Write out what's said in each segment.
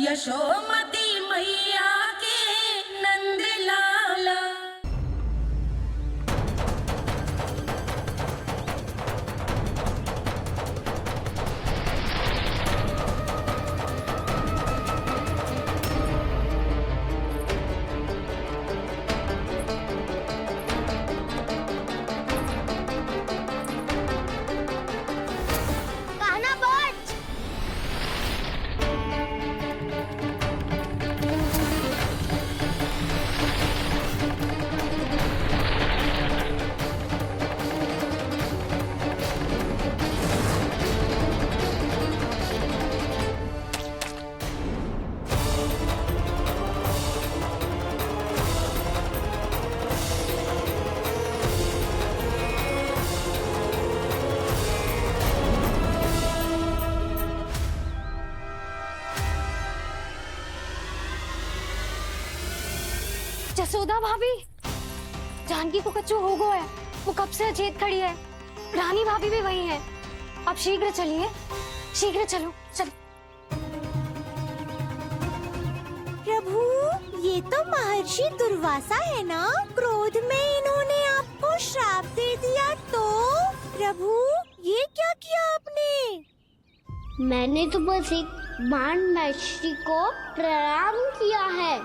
यशोमती मैया के नंद लाला। जसोदा भाभी, जानकी को कच्चू हो गया है। वो कब से अचेत खड़ी है। रानी भाभी भी वही है। आप शीघ्र चलिए, शीघ्र चलो चल। प्रभु, ये तो महर्षि दुर्वासा है ना? क्रोध में इन्होंने आपको श्राप दे दिया तो? प्रभु, ये क्या किया आपने? मैंने तो बस एक बाण महर्षि को प्रणाम किया है।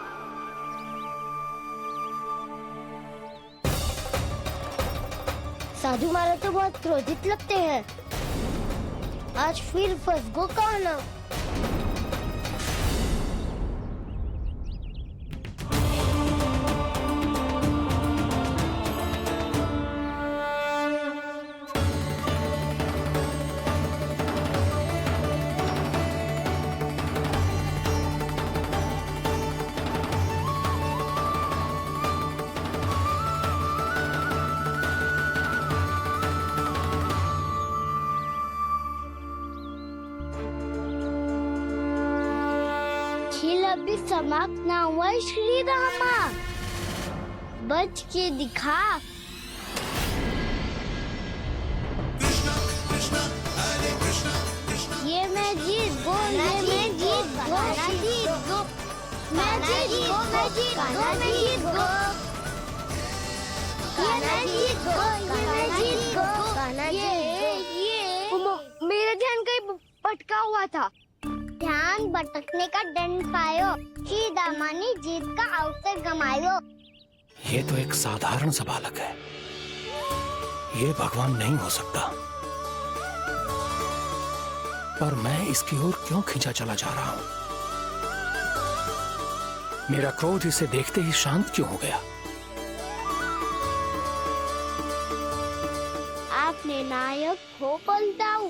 साधु महाराज तो बहुत क्रोधित लगते हैं। आज फिर फंस गो कहना। खेल अभी समाप्त ना हुआ है श्री रामा। बच के दिखा। ये मैं जीत गो, ये मैं जीत गो, मैं जीत गो, मैं जीत गो, मैं जीत गो, मैं जीत गो, ये मैं जीत गो, ये मैं जीत गो, ये मेरा ध्यान कहीं भटका हुआ था। ध्यान भटकने का दंड पायो, श्री दामा ने जीत का अवसर गमायो। ये तो एक साधारण सा बालक है, ये भगवान नहीं हो सकता। पर मैं इसकी ओर क्यों खींचा चला जा रहा हूं? मेरा क्रोध इसे देखते ही शांत क्यों हो गया? आपने नायक हो पलटाऊ,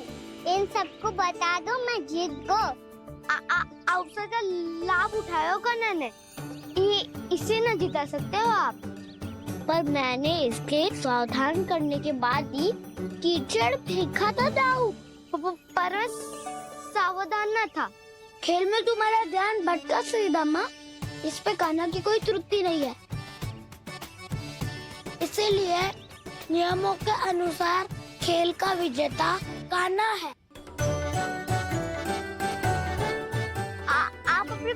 इन सबको बता दो मैं जीत गो। अवसर का लाभ उठायो कन्ना ने, इसे न जिता सकते हो आप। पर मैंने इसके सावधान करने के बाद ही कीचड़ फेंका था दाऊ, पर सावधान न था। खेल में तुम्हारा ध्यान भटका श्रीदामा, इस पे कान्हा की कोई त्रुटि नहीं है। इसीलिए नियमों के अनुसार खेल का विजेता कान्हा है। आप अपने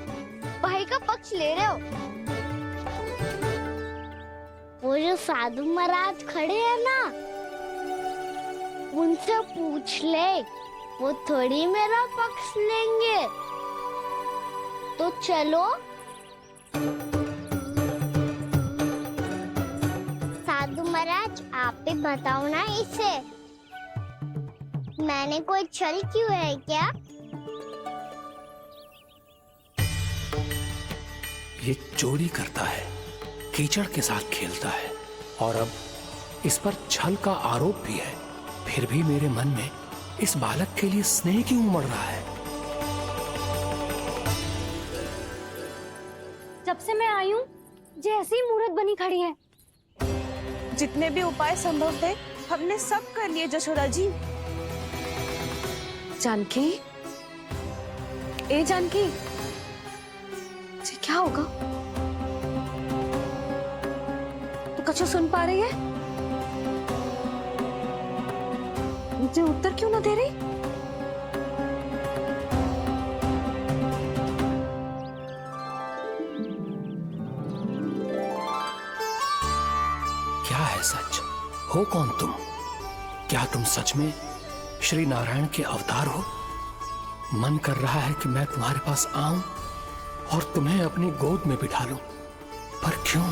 भाई का पक्ष ले रहे हो। वो जो साधु महाराज खड़े हैं ना, उनसे पूछ ले, वो थोड़ी मेरा पक्ष लेंगे। तो चलो। साधु महाराज, आप भी बताओ ना इसे, मैंने कोई छल क्यों है क्या? ये चोरी करता है, कीचड़ के साथ खेलता है, और अब इस पर छल का आरोप भी है। फिर भी मेरे मन में इस बालक के लिए स्नेह क्यों उमड़ रहा है? जब से मैं आई हूँ, जैसी मूर्त बनी खड़ी है। जितने भी उपाय संभव थे हमने सब कर लिए जशोदा जी। जानकी, ए जानकी, ये क्या होगा? तो कच्चू सुन पा रही है? मुझे उत्तर क्यों ना दे रही? हो कौन तुम? क्या तुम सच में श्री नारायण के अवतार हो? मन कर रहा है कि मैं तुम्हारे पास आऊं और तुम्हें अपनी गोद में बिठा लूं, पर क्यों?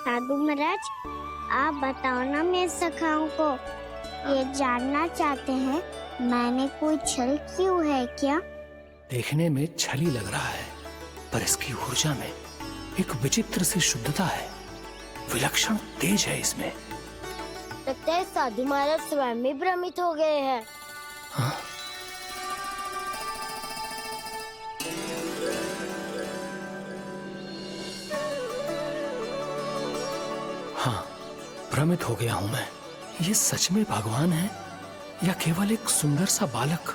साधु महाराज, आप बताओ ना मेरे सखाओं को, ये जानना चाहते हैं मैंने कोई छल क्यों है क्या? देखने में छली लग रहा है, पर इसकी ऊर्जा में एक विचित्र सी शुद्धता है, विलक्षण तेज है इसमें। लगता है साधु महाराज स्वयं भी भ्रमित हो गए हैं। हाँ? हाँ, भ्रमित हो गया हूं मैं। ये सच में भगवान है या केवल एक सुंदर सा बालक?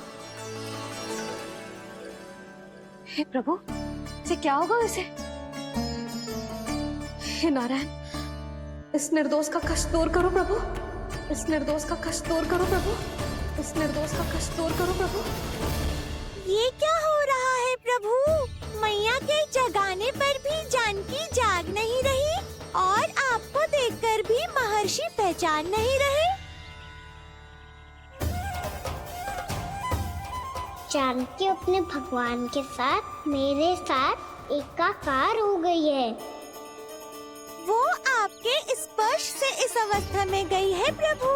हे प्रभु, इसे क्या होगा इसे? हे नारायण, इस निर्दोष का कष्ट दूर करो प्रभु, इस निर्दोष का कष्ट दूर करो प्रभु, इस निर्दोष का कष्ट दूर करो प्रभु। ये क्या हो रहा है प्रभु? मैया के जगाने पर भी जानकी जाग नहीं रही और आपको देखकर भी महर्षि पहचान नहीं रहे। जानकी अपने भगवान के साथ मेरे साथ एकाकार हो गई है। वो आपके स्पर्श से इस अवस्था में गई है प्रभु।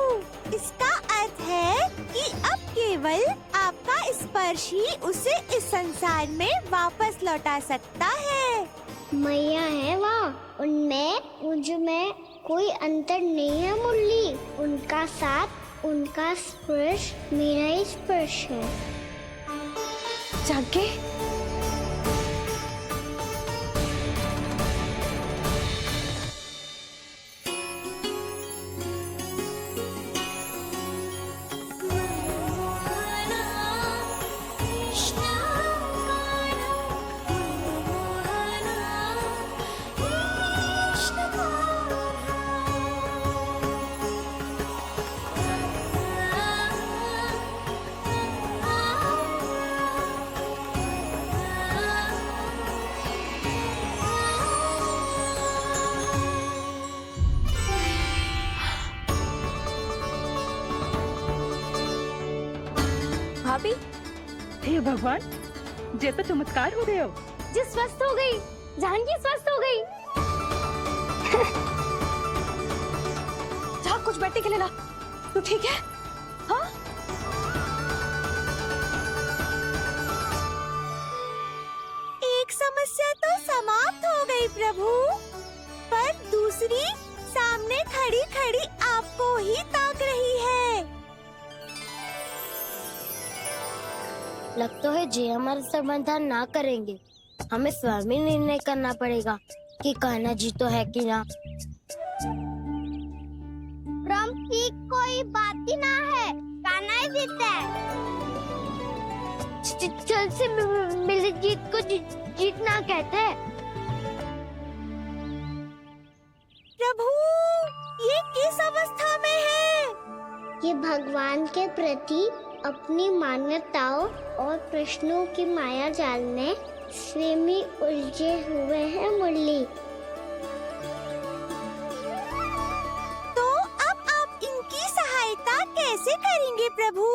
इसका अर्थ है कि अब केवल आपका स्पर्श ही उसे इस संसार में वापस लौटा सकता है। मैया है वहाँ, उनमें मुझ में कोई अंतर नहीं है मुरली। उनका साथ, उनका स्पर्श मेरा ही स्पर्श है। जानकी, भाभी, हे भगवान, ये तो चमत्कार हो गए हो। जी स्वस्थ हो गई, जानकी स्वस्थ हो गई। जा कुछ बैठने के लिए ला। तू ठीक है? हाँ? एक समस्या तो समाप्त हो गई प्रभु, पर दूसरी सामने खड़ी खड़ी आपको ही ताक रही है। लगता है जी हमारा समाधान ना करेंगे, हमें स्वयं ही निर्णय करना पड़ेगा कि कान्हा जी तो है कि ना। भ्रम की कोई बात ही ना है, कान्हा ही जीता है। छल से मिली जीत को जीतना कहते हैं। प्रभु, ये किस अवस्था में है? ये भगवान के प्रति अपनी मान्यताओं और प्रश्नों की माया जाल में स्वयं ही उलझे हुए हैं मुरली। तो अब आप इनकी सहायता कैसे करेंगे प्रभु?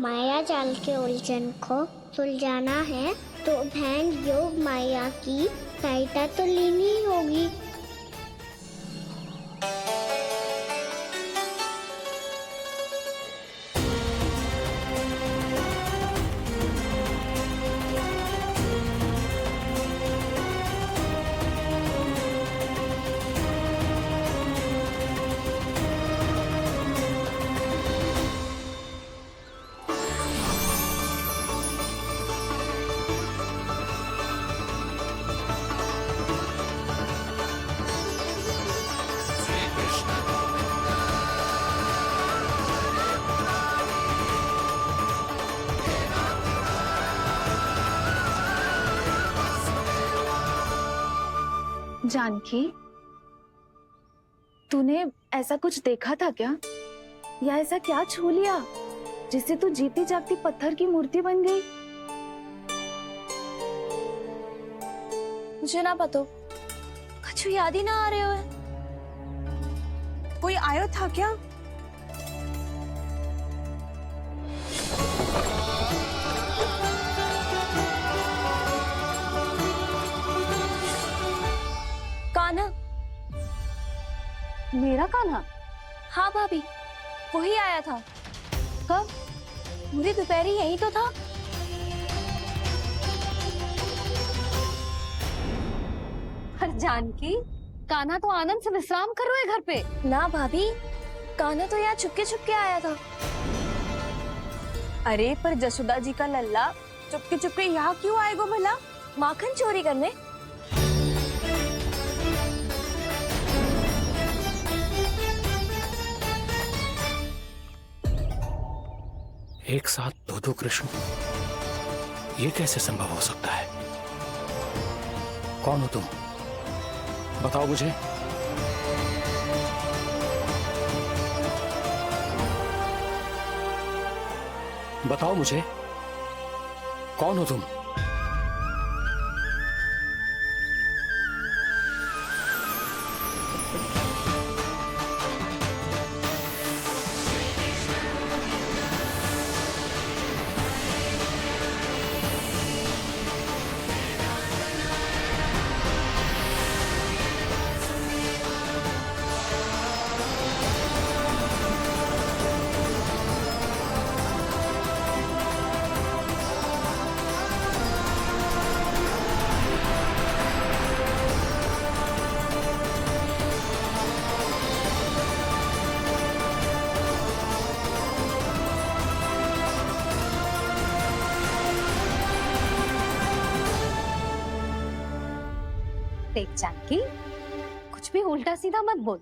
माया जाल के उलझन को सुलझाना है तो बहन योग माया की सहायता तो लेनी ही होगी। जानकी, तूने ऐसा कुछ देखा था क्या, या ऐसा क्या छू लिया जिससे तू जीती जागती पत्थर की मूर्ति बन गई? मुझे ना पतो, कछु याद ही ना आ रहे हो। कोई आयो था क्या? कान्हा। मेरा कान्हा? हाँ भाभी, वही आया था। कब? पूरी दोपहर ही यही तो था। पर जानकी, कान्हा तो आनंद से विश्राम कर रहे हैं घर पे। ना भाभी, कान्हा तो यहाँ छुपके छुपके आया था। अरे पर जसोदा जी का लल्ला चुपके चुपके यहाँ क्यों आएगा भला? माखन चोरी करने। एक साथ दो कृष्ण, ये कैसे संभव हो सकता है? कौन हो तुम? बताओ मुझे। बताओ मुझे, कौन हो तुम? देख जानकी, कुछ भी उल्टा सीधा मत बोल।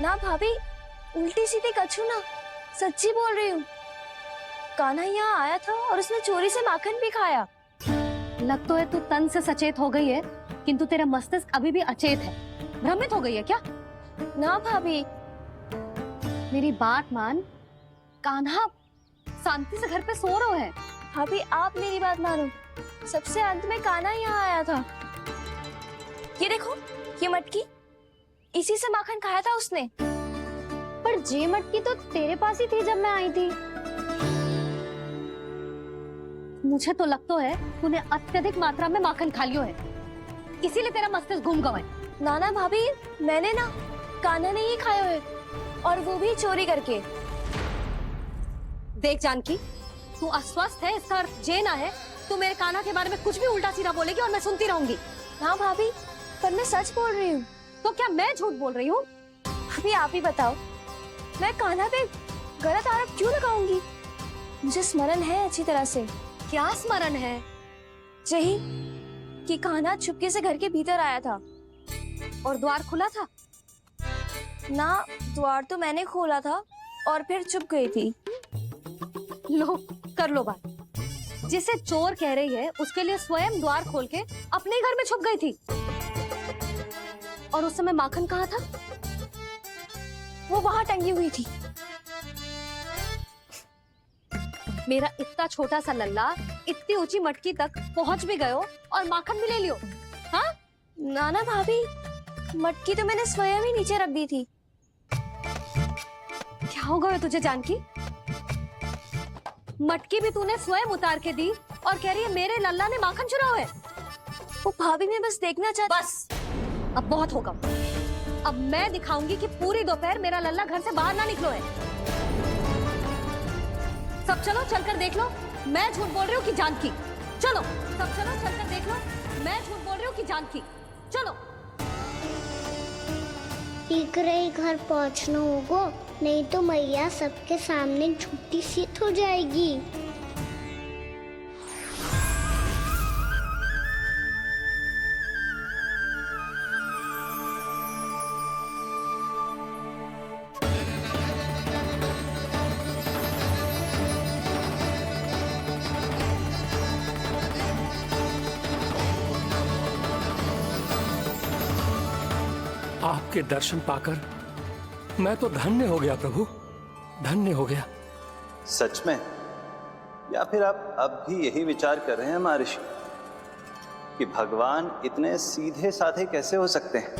ना भाभी, उल्टी सीधी कछु ना, सच्ची बोल रही हूँ। कान्हा यहाँ आया था और उसने चोरी से माखन भी खाया। लग तो है तू तन से सचेत हो गई है, किंतु तेरा मस्तिष्क अभी भी अचेत है। भ्रमित हो गई है क्या? ना भाभी। मेरी बात मान, कान्हा शांति से घर पे सो रहा है। भाभी आप मेरी बात मानो, सबसे अंत में कान्हा यहाँ आया था। ये देखो, ये मटकी, इसी से माखन खाया था उसने। पर जे मटकी तो तेरे पास ही थी जब मैं आई थी। मुझे तो लगता है तूने अत्यधिक मात्रा में माखन खा लियो है, इसीलिए तेरा मस्तिष्क घूम गया है। नाना भाभी, मैंने ना, कान्हा ने ही खाया है, और वो भी चोरी करके। देख जानकी, तू अस्वस्थ है, इसका अर्थ जे ना है तू मेरे कान्हा के बारे में कुछ भी उल्टा सीधा बोलेगी और मैं सुनती रहूंगी। हाँ भाभी, पर मैं सच बोल रही हूँ। तो क्या मैं झूठ बोल रही हूँ? भाभी आप ही बताओ, मैं कान्हा पे गलत आरोप क्यों लगाऊंगी? मुझे स्मरण है अच्छी तरह से। क्या स्मरण है? यही कि कान्हा चुपके से घर के भीतर आया था। और द्वार खुला था? ना, द्वार तो मैंने खोला था और फिर चुप गई थी। लो, कर लो बात। जिसे चोर कह रही है उसके लिए स्वयं द्वार खोल के अपने घर में छुप गई थी। और उस समय माखन कहाँ था? वो वहां टंगी हुई थी। मेरा इतना छोटा सा लल्ला इतनी ऊंची मटकी तक पहुंच भी गयो और माखन भी ले लियो। हाँ? नाना भाभी, मटकी तो मैंने स्वयं ही नीचे रख दी थी। क्या हो गया तुझे जानकी? मटकी भी तूने स्वयं उतार के दी और कह रही है मेरे लल्ला ने माखन चुराया है। वो भाभी मैं बस देखना चाहती। बस, अब बहुत होगा। अब मैं दिखाऊंगी कि पूरी दोपहर मेरा लल्ला घर से बाहर ना निकलो है। सब चलो, चलकर देख लो मैं झूठ बोल रही हूँ कि जानकी। चलो सब चलो, चलकर देख लो मैं झूठ बोल रही हूँ कि जानकी। चलो। शीघ्र ही घर पहुंचना होगा, नहीं तो मैया सबके सामने झूठी सिद्ध हो जाएगी। आपके दर्शन पाकर मैं तो धन्य हो गया प्रभु, धन्य हो गया। सच में? या फिर आप अब भी यही विचार कर रहे हैं महर्षि कि भगवान इतने सीधे साधे कैसे हो सकते हैं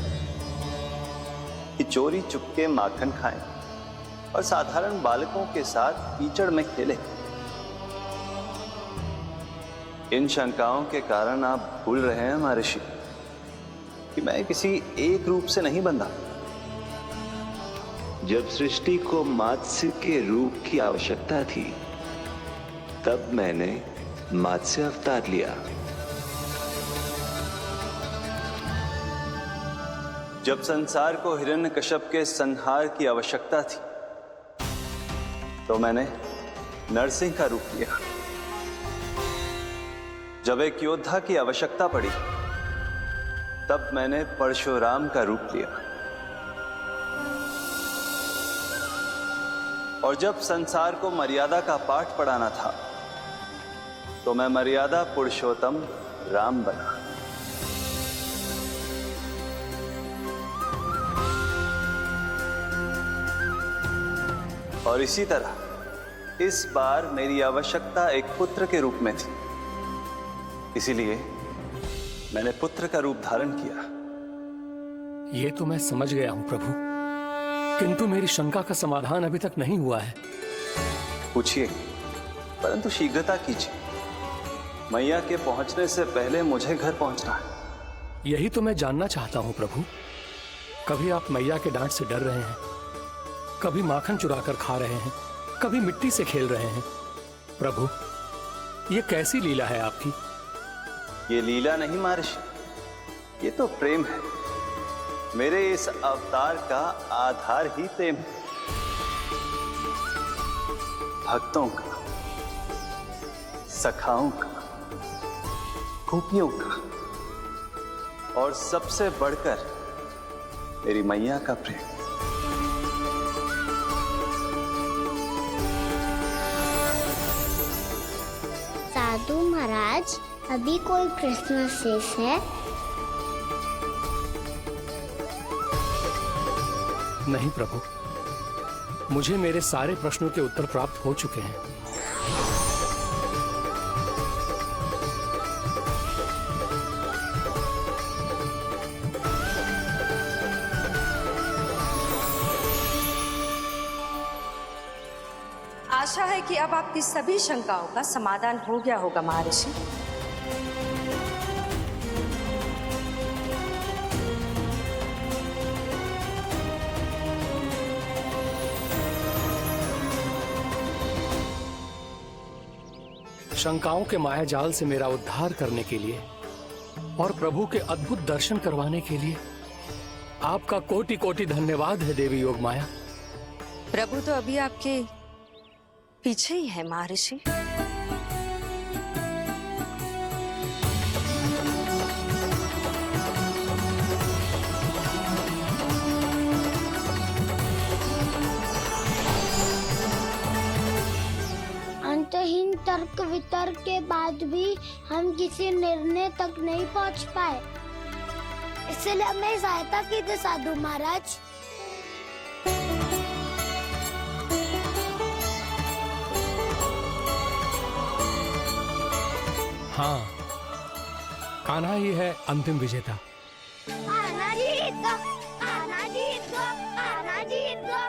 कि चोरी चुपके माखन खाएं और साधारण बालकों के साथ कीचड़ में खेले? इन शंकाओं के कारण आप भूल रहे हैं महर्षि कि मैं किसी एक रूप से नहीं बंधा। जब सृष्टि को मत्स्य के रूप की आवश्यकता थी, तब मैंने मत्स्य अवतार लिया। जब संसार को हिरण्यकश्यप के संहार की आवश्यकता थी, तो मैंने नरसिंह का रूप लिया। जब एक योद्धा की आवश्यकता पड़ी, तब मैंने परशुराम का रूप लिया। और जब संसार को मर्यादा का पाठ पढ़ाना था, तो मैं मर्यादा पुरुषोत्तम राम बना। और इसी तरह इस बार मेरी आवश्यकता एक पुत्र के रूप में थी, इसीलिए मैंने पुत्र का रूप धारण किया। ये तो मैं समझ गया हूं प्रभु, किंतु मेरी शंका का समाधान अभी तक नहीं हुआ है। पूछिए, परंतु शीघ्रता कीजिए। मैया के पहुंचने से पहले मुझे घर पहुंचना है। यही तो मैं जानना चाहता हूं प्रभु। कभी आप मैया के डांट से डर रहे हैं, कभी माखन चुराकर खा रहे हैं, कभी मिट्टी से खेल रहे हैं। प्रभु, ये कैसी लीला है आपकी? ये लीला नहीं महर्षि, ये तो प्रेम है। मेरे इस अवतार का आधार ही प्रेम है। भक्तों का, सखाओं का, गोपियों का, और सबसे बढ़कर मेरी मैया का प्रेम। साधु महाराज, अभी कोई प्रश्न शेष है? नहीं प्रभु, मुझे मेरे सारे प्रश्नों के उत्तर प्राप्त हो चुके हैं। आशा है कि अब आपकी सभी शंकाओं का समाधान हो गया होगा महर्षि। शंकाओं के मायाजाल से मेरा उद्धार करने के लिए और प्रभु के अद्भुत दर्शन करवाने के लिए आपका कोटि कोटि धन्यवाद है देवी योगमाया। प्रभु तो अभी आपके पीछे ही है महर्षि। अंतहीन तर्क वितर्क के बाद भी हम किसी निर्णय तक नहीं पहुंच पाए, इसलिए हमें सहायता कीजिए साधु महाराज। हाँ, कान्हा ही है अंतिम विजेता। आना जीत गो, आना जीत गो, आना जीत गो।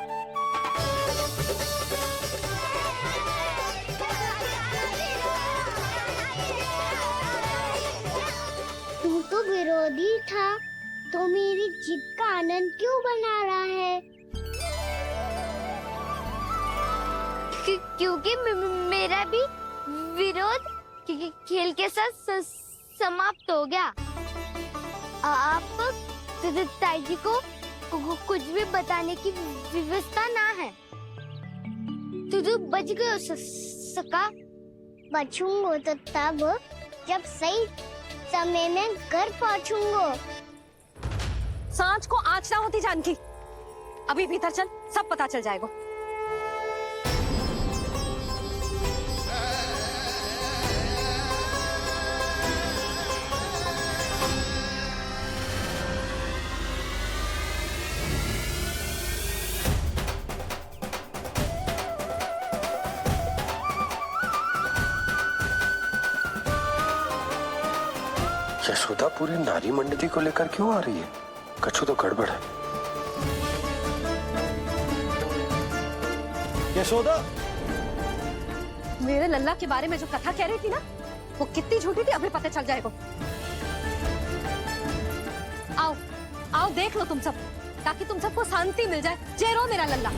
तू तो विरोधी था, तो मेरी जीत का आनंद क्यों बना रहा है? क्योंकि मेरा भी विरोध खेल के साथ समाप्त हो गया। आप ताई जी को कुछ भी बताने की व्यवस्था ना है। तू बच गए सका। बचूंगा तो तब जब सही समय में घर पहुंचूंगा। सांच को आँच ना होती जानकी। अभी भीतर चल, सब पता चल जाएगा। यशोदा पूरी नारी मंडली को लेकर क्यों आ रही है? कछु तो गड़बड़ है। यशोदा, मेरे लल्ला के बारे में जो कथा कह रही थी ना, वो कितनी झूठी थी अभी पता चल जाएगा। आओ आओ देख लो तुम सब, ताकि तुम सबको शांति मिल जाए। जय रो मेरा लल्ला।